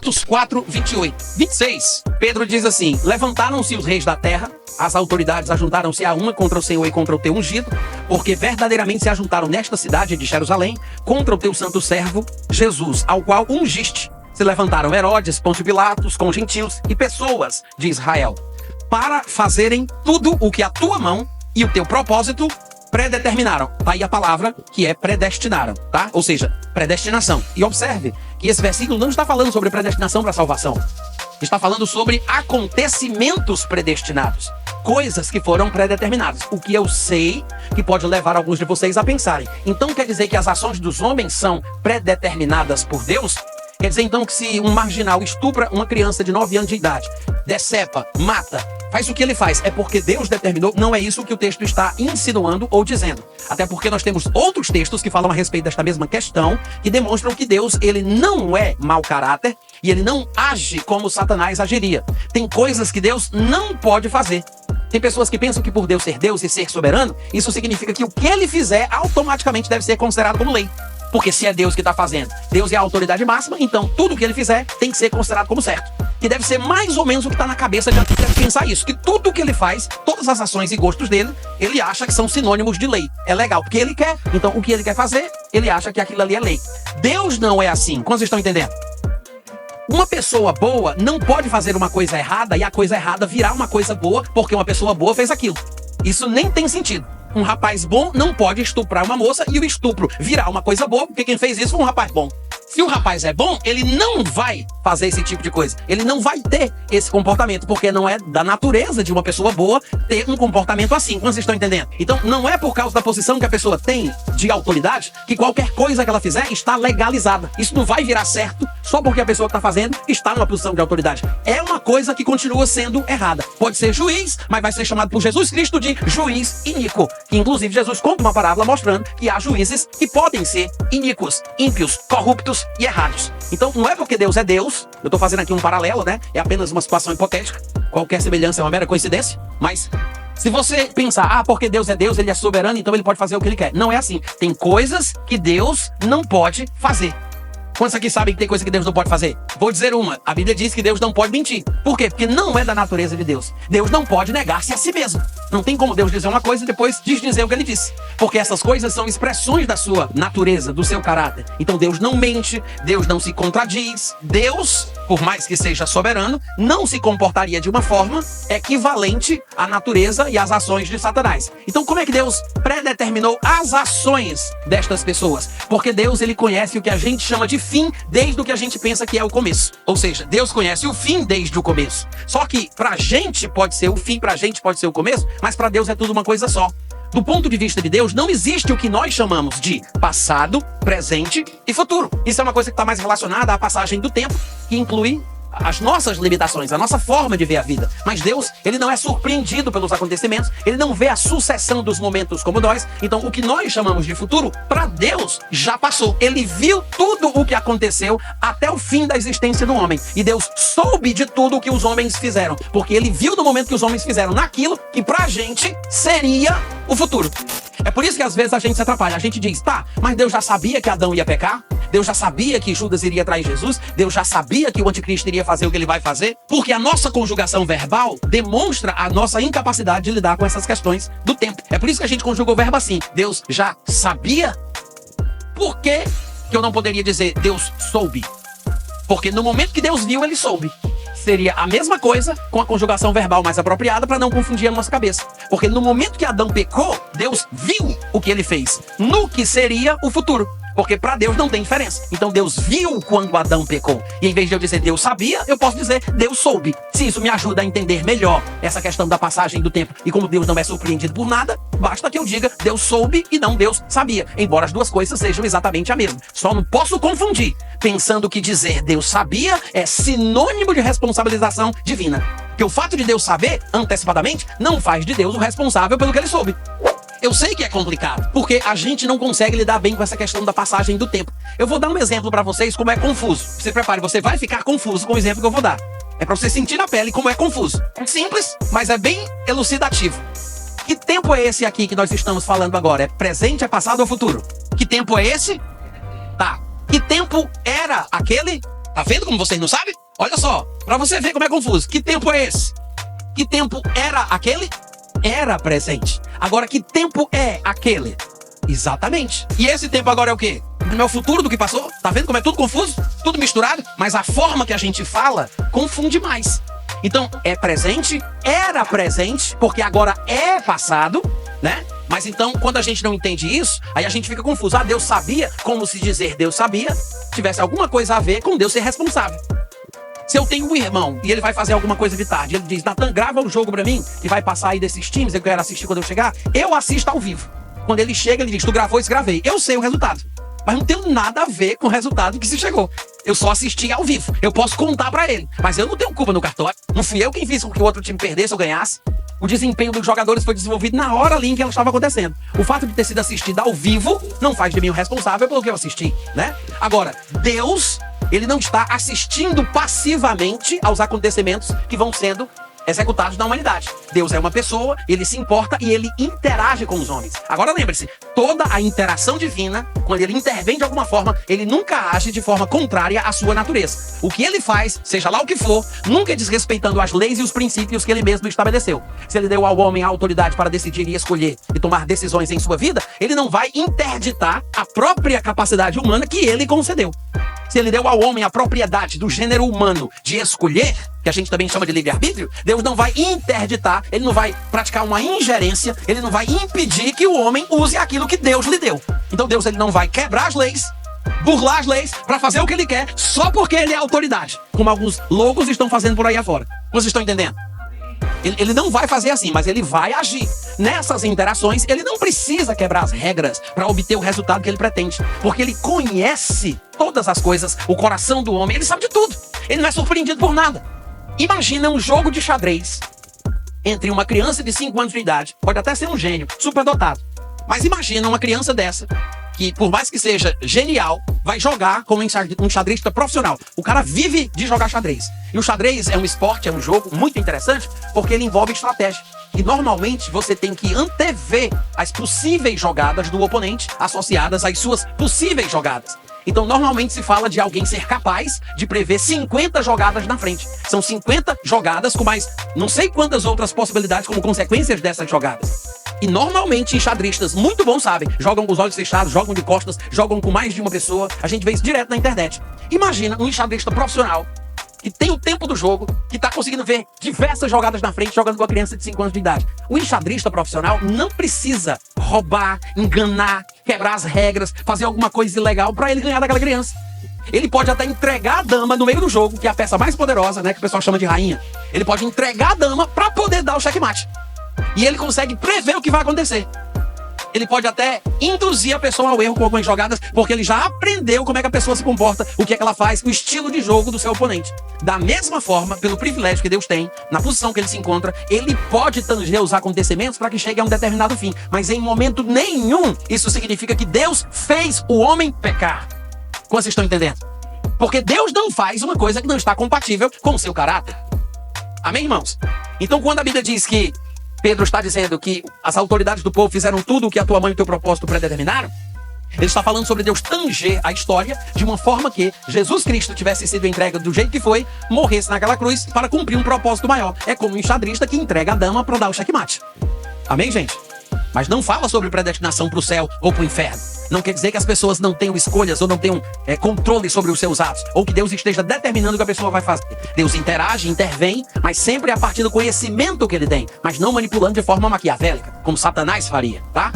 Atos 4, 28. 26. Pedro diz assim: levantaram-se os reis da terra, as autoridades ajuntaram-se a uma contra o Senhor e contra o teu ungido, porque verdadeiramente se ajuntaram nesta cidade de Jerusalém contra o teu santo servo Jesus, ao qual ungiste. Se levantaram Herodes, Pôncio Pilatos, com gentios e pessoas de Israel, para fazerem tudo o que a tua mão e o teu propósito predeterminaram. Tá aí a palavra que é predestinaram, tá? Ou seja, predestinação. E observe que esse versículo não está falando sobre predestinação para salvação. Está falando sobre acontecimentos predestinados. Coisas que foram predeterminadas. O que eu sei que pode levar alguns de vocês a pensarem. Então quer dizer que as ações dos homens são predeterminadas por Deus? Quer dizer então que se um marginal estupra uma criança de 9 anos de idade, decepa, mata, faz o que ele faz, é porque Deus determinou? Não é isso que o texto está insinuando ou dizendo. Até porque nós temos outros textos que falam a respeito desta mesma questão, que demonstram que Deus, ele não é mau caráter e ele não age como Satanás agiria. Tem coisas que Deus não pode fazer. Tem pessoas que pensam que por Deus ser Deus e ser soberano, isso significa que o que ele fizer automaticamente deve ser considerado como lei. Porque se é Deus que está fazendo, Deus é a autoridade máxima, então tudo que ele fizer tem que ser considerado como certo. Que deve ser mais ou menos o que está na cabeça de alguém que deve pensar isso. Que tudo que ele faz, todas as ações e gostos dele, ele acha que são sinônimos de lei. É legal, porque ele quer. Então o que ele quer fazer, ele acha que aquilo ali é lei. Deus não é assim. Quantos estão entendendo? Uma pessoa boa não pode fazer uma coisa errada e a coisa errada virar uma coisa boa porque uma pessoa boa fez aquilo. Isso nem tem sentido. Um rapaz bom não pode estuprar uma moça e o estupro virar uma coisa boa porque quem fez isso foi um rapaz bom. Se o rapaz é bom, ele não vai fazer esse tipo de coisa. Ele não vai ter esse comportamento, porque não é da natureza de uma pessoa boa ter um comportamento assim. Como vocês estão entendendo? Então, não é por causa da posição que a pessoa tem de autoridade que qualquer coisa que ela fizer está legalizada. Isso não vai virar certo só porque a pessoa que está fazendo está numa posição de autoridade. É uma coisa que continua sendo errada. Pode ser juiz, mas vai ser chamado por Jesus Cristo de juiz iníquo. Que, inclusive, Jesus conta uma parábola mostrando que há juízes que podem ser iníquos, ímpios, corruptos e errados. Então não é porque Deus é Deus, eu estou fazendo aqui um paralelo, né? É apenas uma situação hipotética, qualquer semelhança é uma mera coincidência, mas se você pensar, porque Deus é Deus, ele é soberano, então ele pode fazer o que ele quer. Não é assim. Tem coisas que Deus não pode fazer. Quantos aqui sabem que tem coisa que Deus não pode fazer? Vou dizer uma. A Bíblia diz que Deus não pode mentir. Por quê? Porque não é da natureza de Deus. Deus não pode negar-se a si mesmo. Não tem como Deus dizer uma coisa e depois desdizer o que ele disse. Porque essas coisas são expressões da sua natureza, do seu caráter. Então Deus não mente, Deus não se contradiz. Deus, por mais que seja soberano, não se comportaria de uma forma equivalente à natureza e às ações de Satanás. Então como é que Deus predeterminou as ações destas pessoas? Porque Deus, ele conhece o que a gente chama de fim desde o que a gente pensa que é o começo. Ou seja, Deus conhece o fim desde o começo. Só que pra gente pode ser o fim, pra gente pode ser o começo, mas pra Deus é tudo uma coisa só. Do ponto de vista de Deus, não existe o que nós chamamos de passado, presente e futuro. Isso é uma coisa que está mais relacionada à passagem do tempo, que inclui as nossas limitações, a nossa forma de ver a vida. Mas Deus, ele não é surpreendido pelos acontecimentos, ele não vê a sucessão dos momentos como nós. Então o que nós chamamos de futuro, para Deus já passou. Ele viu tudo o que aconteceu até o fim da existência do homem. E Deus soube de tudo o que os homens fizeram, porque ele viu no momento que os homens fizeram naquilo que pra gente seria o futuro. É por isso que às vezes a gente se atrapalha. A gente diz, mas Deus já sabia que Adão ia pecar? Deus já sabia que Judas iria trair Jesus? Deus já sabia que o anticristo iria fazer o que ele vai fazer? Porque a nossa conjugação verbal demonstra a nossa incapacidade de lidar com essas questões do tempo. É por isso que a gente conjuga o verbo assim. Deus já sabia? Por que eu não poderia dizer Deus soube? Porque no momento que Deus viu, ele soube. Seria a mesma coisa com a conjugação verbal mais apropriada para não confundir a nossa cabeça. Porque no momento que Adão pecou, Deus viu o que ele fez, no que seria o futuro. Porque para Deus não tem diferença. Então Deus viu quando Adão pecou. E em vez de eu dizer Deus sabia, eu posso dizer Deus soube. Se isso me ajuda a entender melhor essa questão da passagem do tempo. E como Deus não é surpreendido por nada, basta que eu diga Deus soube e não Deus sabia. Embora as duas coisas sejam exatamente a mesma. Só não posso confundir, pensando que dizer Deus sabia é sinônimo de responsabilização divina. Porque o fato de Deus saber antecipadamente não faz de Deus o responsável pelo que ele soube. Eu sei que é complicado, porque a gente não consegue lidar bem com essa questão da passagem do tempo. Eu vou dar um exemplo para vocês como é confuso. Se prepare, você vai ficar confuso com o exemplo que eu vou dar. É para você sentir na pele como é confuso. É simples, mas é bem elucidativo. Que tempo é esse aqui que nós estamos falando agora? É presente, é passado ou futuro? Que tempo é esse? Tá. Que tempo era aquele? Tá vendo como vocês não sabem? Olha só, pra você ver como é confuso. Que tempo é esse? Que tempo era aquele? Era presente. Agora, que tempo é aquele? Exatamente. E esse tempo agora é o quê? Não é o futuro do que passou? Tá vendo como é tudo confuso? Tudo misturado? Mas a forma que a gente fala confunde mais. Então, é presente, era presente, porque agora é passado, né? Mas então, quando a gente não entende isso, aí a gente fica confuso. Ah, Deus sabia, como se dizer Deus sabia, tivesse alguma coisa a ver com Deus ser responsável. Se eu tenho um irmão e ele vai fazer alguma coisa de tarde, ele diz, Natan, grava um jogo pra mim, que vai passar aí desses times, eu quero assistir quando eu chegar, eu assisto ao vivo. Quando ele chega, ele diz, tu gravou isso, gravei. Eu sei o resultado, mas não tenho nada a ver com o resultado que se chegou. Eu só assisti ao vivo, eu posso contar pra ele, mas eu não tenho culpa no cartório. Não fui eu quem fiz com que o outro time perdesse ou ganhasse. O desempenho dos jogadores foi desenvolvido na hora ali em que ela estava acontecendo. O fato de ter sido assistida ao vivo não faz de mim o responsável pelo que eu assisti, né? Agora, Deus, ele não está assistindo passivamente aos acontecimentos que vão sendo executados na humanidade. Deus é uma pessoa, ele se importa e ele interage com os homens. Agora lembre-se, toda a interação divina, quando ele intervém de alguma forma, ele nunca age de forma contrária à sua natureza. O que ele faz, seja lá o que for, nunca é desrespeitando as leis e os princípios que ele mesmo estabeleceu. Se ele deu ao homem a autoridade para decidir e escolher e tomar decisões em sua vida, ele não vai interditar a própria capacidade humana que ele concedeu. Se ele deu ao homem a propriedade do gênero humano de escolher, que a gente também chama de livre-arbítrio, Deus não vai interditar, ele não vai praticar uma ingerência, ele não vai impedir que o homem use aquilo que Deus lhe deu. Então Deus, ele não vai quebrar as leis, burlar as leis para fazer o que ele quer só porque ele é autoridade, como alguns loucos estão fazendo por aí afora. Vocês estão entendendo? Ele não vai fazer assim, mas ele vai agir. Nessas interações, ele não precisa quebrar as regras para obter o resultado que ele pretende, porque ele conhece todas as coisas, o coração do homem, ele sabe de tudo. Ele não é surpreendido por nada. Imagina um jogo de xadrez entre uma criança de 5 anos de idade, pode até ser um gênio, superdotado, mas imagina uma criança dessa, que por mais que seja genial, vai jogar como um xadrista profissional. O cara vive de jogar xadrez. E o xadrez é um esporte, é um jogo muito interessante, porque ele envolve estratégia. E normalmente você tem que antever as possíveis jogadas do oponente associadas às suas possíveis jogadas. Então normalmente se fala de alguém ser capaz de prever 50 jogadas na frente. São 50 jogadas com mais não sei quantas outras possibilidades como consequências dessas jogadas. E normalmente enxadristas muito bons sabem, jogam com os olhos fechados, jogam de costas, jogam com mais de uma pessoa. A gente vê isso direto na internet. Imagina um enxadrista profissional que tem o tempo do jogo, que está conseguindo ver diversas jogadas na frente, jogando com a criança de 5 anos de idade. O enxadrista profissional não precisa roubar, enganar, quebrar as regras, fazer alguma coisa ilegal para ele ganhar daquela criança. Ele pode até entregar a dama no meio do jogo, que é a peça mais poderosa, né, que o pessoal chama de rainha. Ele pode entregar a dama para poder dar o checkmate. E ele consegue prever o que vai acontecer. Ele pode até induzir a pessoa ao erro com algumas jogadas, porque ele já aprendeu como é que a pessoa se comporta, o que é que ela faz, o estilo de jogo do seu oponente. Da mesma forma, pelo privilégio que Deus tem, na posição que ele se encontra, ele pode tanger os acontecimentos para que chegue a um determinado fim. Mas em momento nenhum, isso significa que Deus fez o homem pecar. Como vocês estão entendendo? Porque Deus não faz uma coisa que não está compatível com o seu caráter. Amém, irmãos? Então, quando a Bíblia diz que Pedro está dizendo que as autoridades do povo fizeram tudo o que a tua mãe e o teu propósito predeterminaram, ele está falando sobre Deus tanger a história de uma forma que Jesus Cristo tivesse sido entregue do jeito que foi, morresse naquela cruz para cumprir um propósito maior. É como um enxadrista que entrega a dama para dar o checkmate. Amém, gente? Mas não fala sobre predestinação para o céu ou para o inferno. Não quer dizer que as pessoas não tenham escolhas ou não tenham controle sobre os seus atos, ou que Deus esteja determinando o que a pessoa vai fazer. Deus interage, intervém, mas sempre a partir do conhecimento que ele tem, mas não manipulando de forma maquiavélica, como Satanás faria, tá?